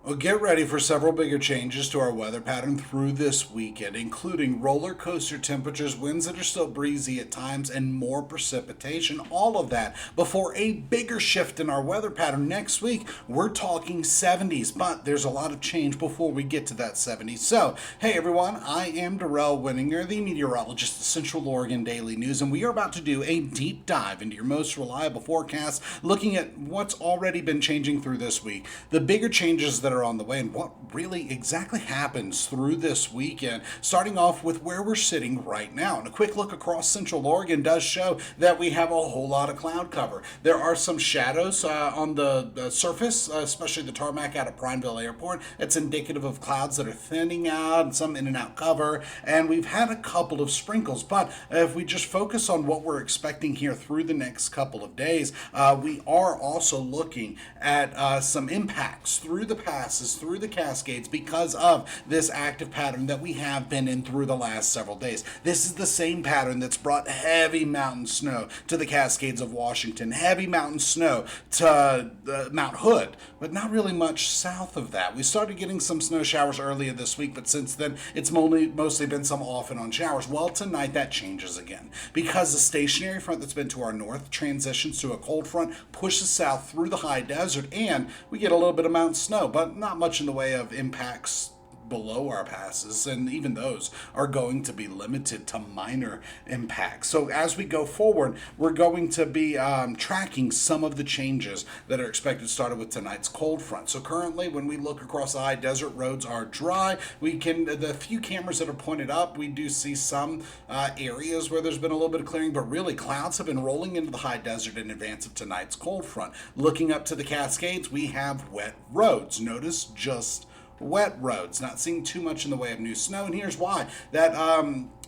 Well, get ready for several bigger changes to our weather pattern through this weekend, including roller coaster temperatures, winds that are still breezy at times, and more precipitation. All of that before a bigger shift in our weather pattern next week. We're talking 70s, but there's a lot of change before we get to that 70s. So, hey everyone, I am Darrell Winninger, the meteorologist at Central Oregon Daily News, and we are about to do a deep dive into your most reliable forecast, looking at what's already been changing through this week, the bigger changes that are on the way, and what really exactly happens through this weekend, starting off with where we're sitting right now. And a quick look across Central Oregon does show that we have a whole lot of cloud cover. There are some shadows on the surface, especially the tarmac out at Prineville Airport. It's indicative of clouds that are thinning out and some in and out cover, and we've had a couple of sprinkles. But if we just focus on what we're expecting here through the next couple of days, we are also looking at some impacts through the passes, through the Cascades, because of this active pattern that we have been in through the last several days. This is the same pattern that's brought heavy mountain snow to the Cascades of Washington, heavy mountain snow to Mount Hood, but not really much south of that. We started getting some snow showers earlier this week, but since then it's mostly been some off and on showers. Well, tonight that changes again because the stationary front that's been to our north transitions to a cold front, pushes south through the high desert, and we get a little bit of mountain snow, but not much in the way of impacts below our passes, and even those are going to be limited to minor impacts. So as we go forward, we're going to be tracking some of the changes that are expected, started with tonight's cold front. So currently, when we look across the high desert, roads are dry. The few cameras that are pointed up, we do see some areas where there's been a little bit of clearing, but really clouds have been rolling into the high desert in advance of tonight's cold front. Looking up to the Cascades, we have wet roads. Notice just wet roads, not seeing too much in the way of new snow, and here's why. That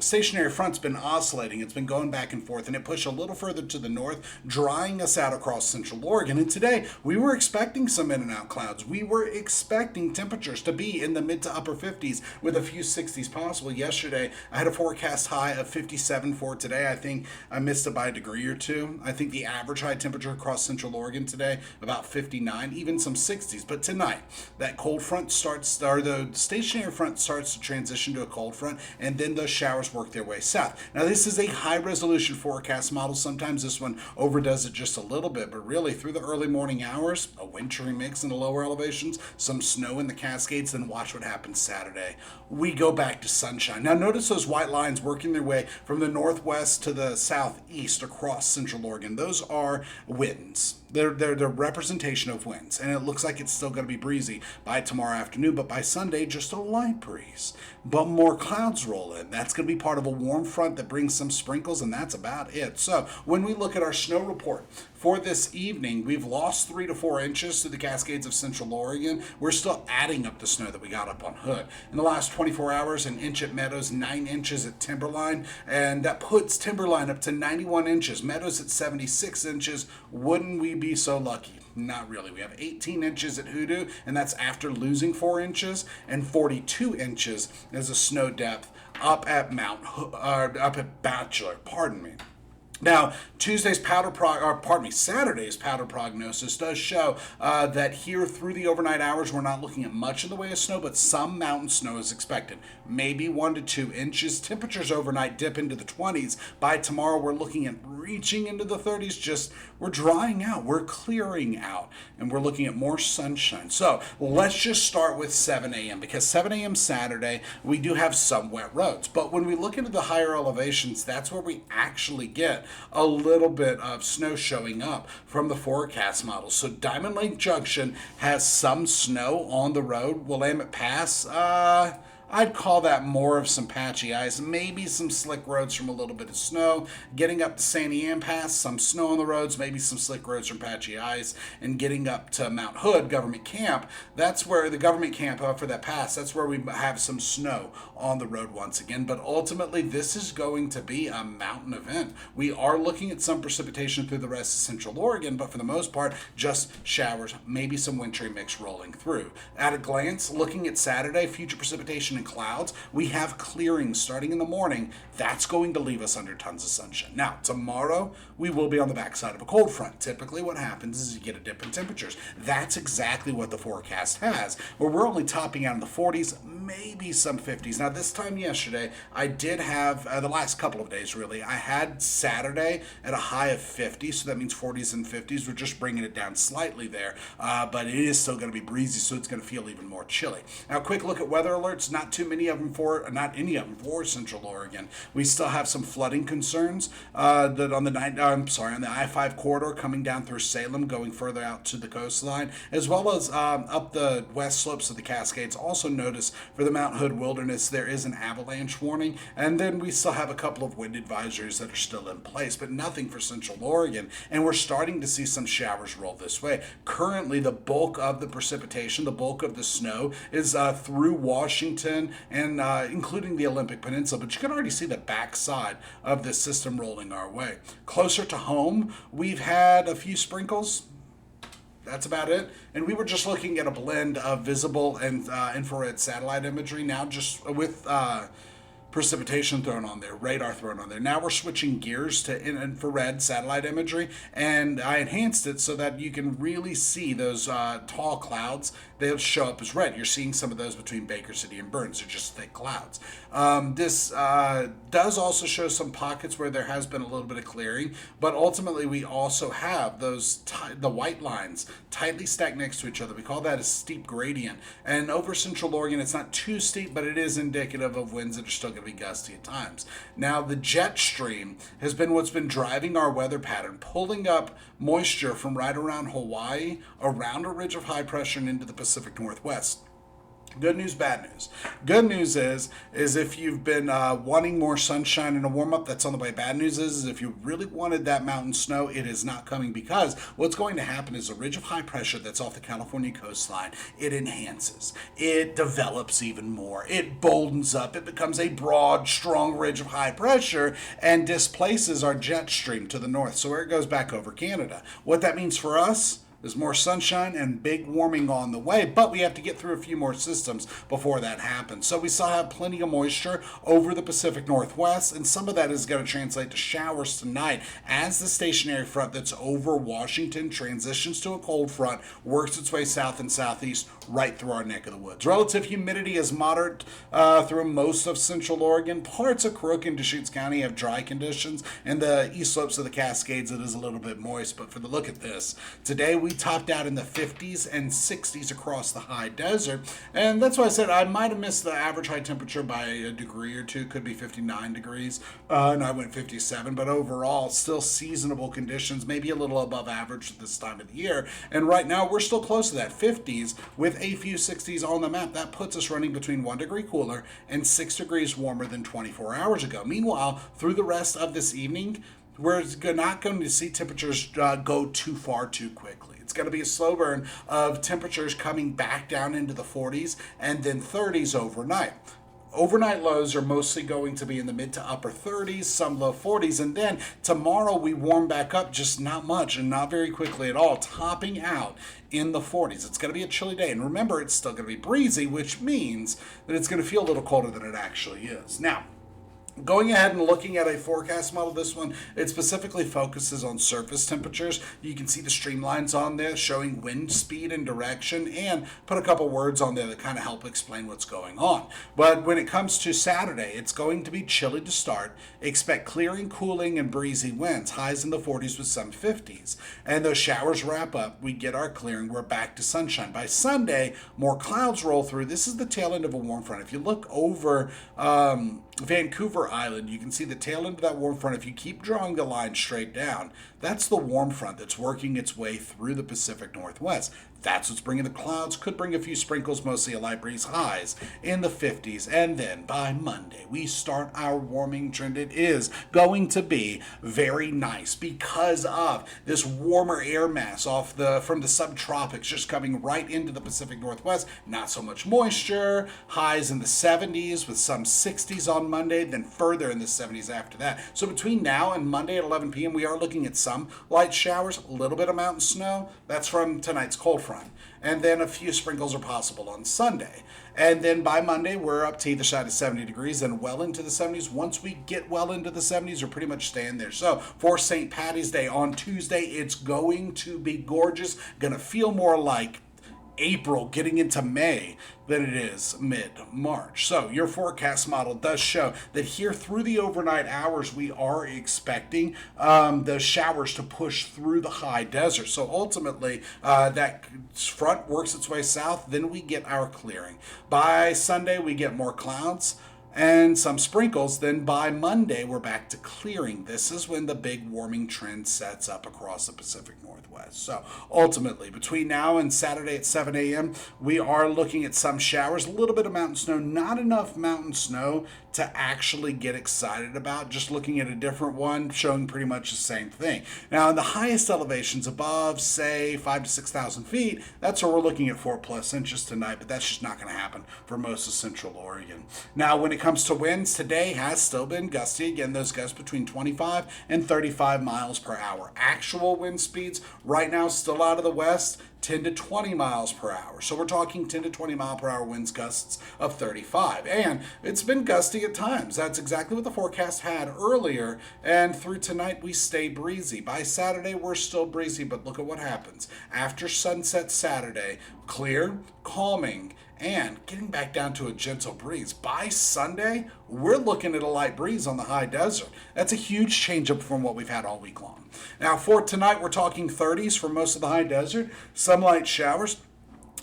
stationary front's been oscillating. It's been going back and forth, and it pushed a little further to the north, drying us out across Central Oregon. And today, we were expecting some in and out clouds. We were expecting temperatures to be in the mid to upper 50s with a few 60s possible. Yesterday, I had a forecast high of 57 for today. I think I missed it by a degree or two. I think the average high temperature across Central Oregon today, about 59, even some 60s. But tonight, that cold front the stationary front starts to transition to a cold front, and then those showers work their way south. Now, this is a high-resolution forecast model. Sometimes this one overdoes it just a little bit, but really, through the early morning hours, a wintry mix in the lower elevations, some snow in the Cascades, then watch what happens Saturday. We go back to sunshine. Now, notice those white lines working their way from the northwest to the southeast across Central Oregon. Those are winds. They're representation of winds, and it looks like it's still going to be breezy by tomorrow afternoon, but by Sunday, just a light breeze. But more clouds roll in. That's going to be part of a warm front that brings some sprinkles, and that's about it. So when we look at our snow report for this evening, we've lost 3 to 4 inches to the Cascades of Central Oregon. We're still adding up the snow that we got up on Hood. In the last 24 hours, an inch at Meadows, 9 inches at Timberline, and that puts Timberline up to 91 inches. Meadows at 76 inches. Wouldn't we be so lucky? Not really. We have 18 inches at Hoodoo, and that's after losing 4 inches, and 42 inches as a snow depth up at Bachelor. Pardon me. Now, Saturday's powder prognosis does show that here through the overnight hours, we're not looking at much in the way of snow, but some mountain snow is expected. Maybe 1 to 2 inches. Temperatures overnight dip into the 20s. By tomorrow, we're looking at reaching into the 30s. We're drying out. We're clearing out. And we're looking at more sunshine. So let's just start with 7 a.m. because 7 a.m. Saturday, we do have some wet roads. But when we look into the higher elevations, that's where we actually get a little bit of snow showing up from the forecast model. So Diamond Lake Junction has some snow on the road. Willamette Pass, I'd call that more of some patchy ice, maybe some slick roads from a little bit of snow. Getting up to Sandy Ann Pass, some snow on the roads, maybe some slick roads from patchy ice. And getting up to Mount Hood, Government Camp, that's where the Government Camp for that pass, that's where we have some snow on the road once again. But ultimately, this is going to be a mountain event. We are looking at some precipitation through the rest of Central Oregon, but for the most part, just showers, maybe some wintry mix rolling through. At a glance, looking at Saturday, future precipitation and clouds, we have clearing starting in the morning. That's going to leave us under tons of sunshine. Now, tomorrow, we will be on the backside of a cold front. Typically, what happens is you get a dip in temperatures. That's exactly what the forecast has, where we're only topping out in the 40s, maybe some 50s. Now, this time yesterday, I did have, the last couple of days really, I had Saturday at a high of 50, so that means 40s and 50s. We're just bringing it down slightly there, but it is still going to be breezy, so it's going to feel even more chilly. Now, quick look at weather alerts. Not any of them for Central Oregon. We still have some flooding concerns that on the I-5 corridor coming down through Salem, going further out to the coastline, as well as up the west slopes of the Cascades. Also notice for the Mount Hood Wilderness, there is an avalanche warning, and then we still have a couple of wind advisories that are still in place, but nothing for Central Oregon, and we're starting to see some showers roll this way. Currently, the bulk of the precipitation, the bulk of the snow is through Washington and including the Olympic Peninsula, but you can already see the backside of this system rolling our way. Closer to home, we've had a few sprinkles. That's about it. And we were just looking at a blend of visible and infrared satellite imagery now, just with precipitation thrown on there, radar thrown on there. Now we're switching gears to infrared satellite imagery, and I enhanced it so that you can really see those tall clouds. They'll show up as red. You're seeing some of those between Baker City and Burns. They're just thick clouds. This does also show some pockets where there has been a little bit of clearing, but ultimately we also have those the white lines tightly stacked next to each other. We call that a steep gradient. And over Central Oregon, it's not too steep, but it is indicative of winds that are still going to be gusty at times. Now, the jet stream has been what's been driving our weather pattern, pulling up moisture from right around Hawaii, around a ridge of high pressure, and into the Pacific Northwest. Good news, bad news. Good news is if you've been wanting more sunshine and a warm-up, that's on the way. Bad news is if you really wanted that mountain snow, it is not coming, because what's going to happen is a ridge of high pressure that's off the California coastline, it enhances. It develops even more. It boldens up. It becomes a broad, strong ridge of high pressure and displaces our jet stream to the north. So where it goes back over Canada. What that means for us, there's more sunshine and big warming on the way, but we have to get through a few more systems before that happens. So we still have plenty of moisture over the Pacific Northwest, and some of that is going to translate to showers tonight as the stationary front that's over Washington transitions to a cold front, works its way south and southeast right through our neck of the woods. Relative humidity is moderate through most of Central Oregon. Parts of Crook and Deschutes County have dry conditions, and the east slopes of the Cascades, it is a little bit moist. But for the look at this, today we topped out in the 50s and 60s across the high desert, and that's why I said I might have missed the average high temperature by a degree or two. Could be 59 degrees, and I went 57, but overall still seasonable conditions, maybe a little above average at this time of the year. And right now we're still close to that 50s with a few 60s on the map. That puts us running between 1 degree cooler and 6 degrees warmer than 24 hours ago. Meanwhile, through the rest of this evening, we're not going to see temperatures go too far too quickly. It's going to be a slow burn of temperatures coming back down into the 40s and then 30s overnight. Overnight lows are mostly going to be in the mid to upper 30s, some low 40s, and then tomorrow we warm back up, just not much and not very quickly at all, topping out in the 40s. It's going to be a chilly day, and remember, it's still going to be breezy, which means that it's going to feel a little colder than it actually is. Now, going ahead and looking at a forecast model, this one, it specifically focuses on surface temperatures. You can see the streamlines on there showing wind speed and direction, and put a couple words on there that kind of help explain what's going on. But when it comes to Saturday, it's going to be chilly to start. Expect clearing, cooling, and breezy winds, highs in the 40s with some 50s. And those showers wrap up, we get our clearing, we're back to sunshine. By Sunday, more clouds roll through. This is the tail end of a warm front. If you look over Vancouver Island, you can see the tail end of that warm front. If you keep drawing the line straight down, that's the warm front that's working its way through the Pacific Northwest. That's what's bringing the clouds. Could bring a few sprinkles, mostly a light breeze, highs in the 50s. And then by Monday, we start our warming trend. It is going to be very nice because of this warmer air mass from the subtropics just coming right into the Pacific Northwest. Not so much moisture. Highs in the 70s with some 60s on Monday, then further in the 70s after that. So between now and Monday at 11 p.m., we are looking at some light showers, a little bit of mountain snow. That's from tonight's cold front. front. And then a few sprinkles are possible on Sunday. And then by Monday, we're up to either side of 70 degrees and well into the 70s. Once we get well into the 70s, we're pretty much staying there. So for St. Patty's Day on Tuesday, it's going to be gorgeous. Going to feel more like April getting into May than it is mid-March. So your forecast model does show that here through the overnight hours, we are expecting the showers to push through the high desert. So ultimately, that front works its way south, then we get our clearing. By Sunday, we get more clouds and some sprinkles. Then by Monday, we're back to clearing. This is when the big warming trend sets up across the Pacific Northwest. So ultimately, between now and Saturday at 7 a.m., we are looking at some showers, a little bit of mountain snow, not enough mountain snow to actually get excited about. Just looking at a different one showing pretty much the same thing. Now, in the highest elevations above, say, 5,000 to 6,000 feet, that's where we're looking at 4+ inches tonight, but that's just not going to happen for most of Central Oregon. Now, when it comes to winds, today has still been gusty. Again, those gusts between 25 and 35 miles per hour. Actual wind speeds right now still out of the west, 10 to 20 miles per hour. So we're talking 10 to 20 mile per hour winds gusts of 35. And it's been gusty at times. That's exactly what the forecast had earlier. And through tonight, we stay breezy. By Saturday, we're still breezy, but look at what happens. After sunset Saturday, clear, calming, and getting back down to a gentle breeze. By Sunday, we're looking at a light breeze on the high desert. That's a huge change up from what we've had all week long. Now, for tonight, we're talking 30s for most of the high desert, some light showers,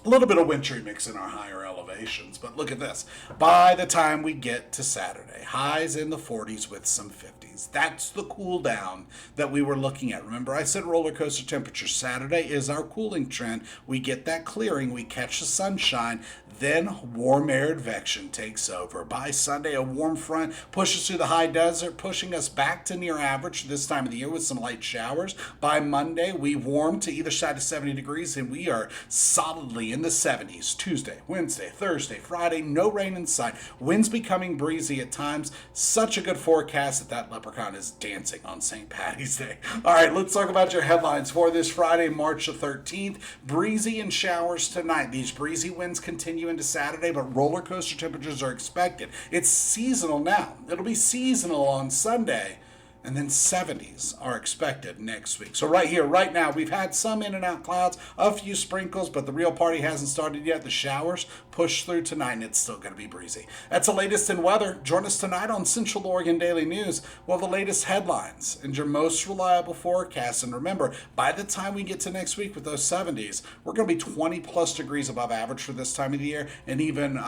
a little bit of wintry mix in our higher elevations. But look at this. By the time we get to Saturday, highs in the 40s with some 50s. That's the cool down that we were looking at. Remember, I said roller coaster temperatures. Saturday is our cooling trend. We get that clearing. We catch the sunshine. Then warm air advection takes over. By Sunday, a warm front pushes through the high desert, pushing us back to near average this time of the year with some light showers. By Monday, we warm to either side of 70 degrees, and we are solidly in the 70s. Tuesday, Wednesday, Thursday, Friday, no rain in sight. Winds becoming breezy at times. Such a good forecast that leprechaun is dancing on St. Patty's Day. All right, let's talk about your headlines for this Friday, March the 13th. Breezy and showers tonight. These breezy winds continue into Saturday, but roller coaster temperatures are expected. It's seasonal now. It'll be seasonal on Sunday. And then 70s are expected next week. So right here, right now, we've had some in and out clouds, a few sprinkles, but the real party hasn't started yet. The showers push through tonight, and it's still going to be breezy. That's the latest in weather. Join us tonight on Central Oregon Daily News. We'll have the latest headlines and your most reliable forecast. And remember, by the time we get to next week with those 70s, we're going to be 20+ degrees above average for this time of the year, and even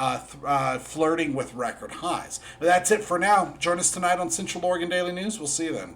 flirting with record highs. But that's it for now. Join us tonight on Central Oregon Daily News. We'll see you then.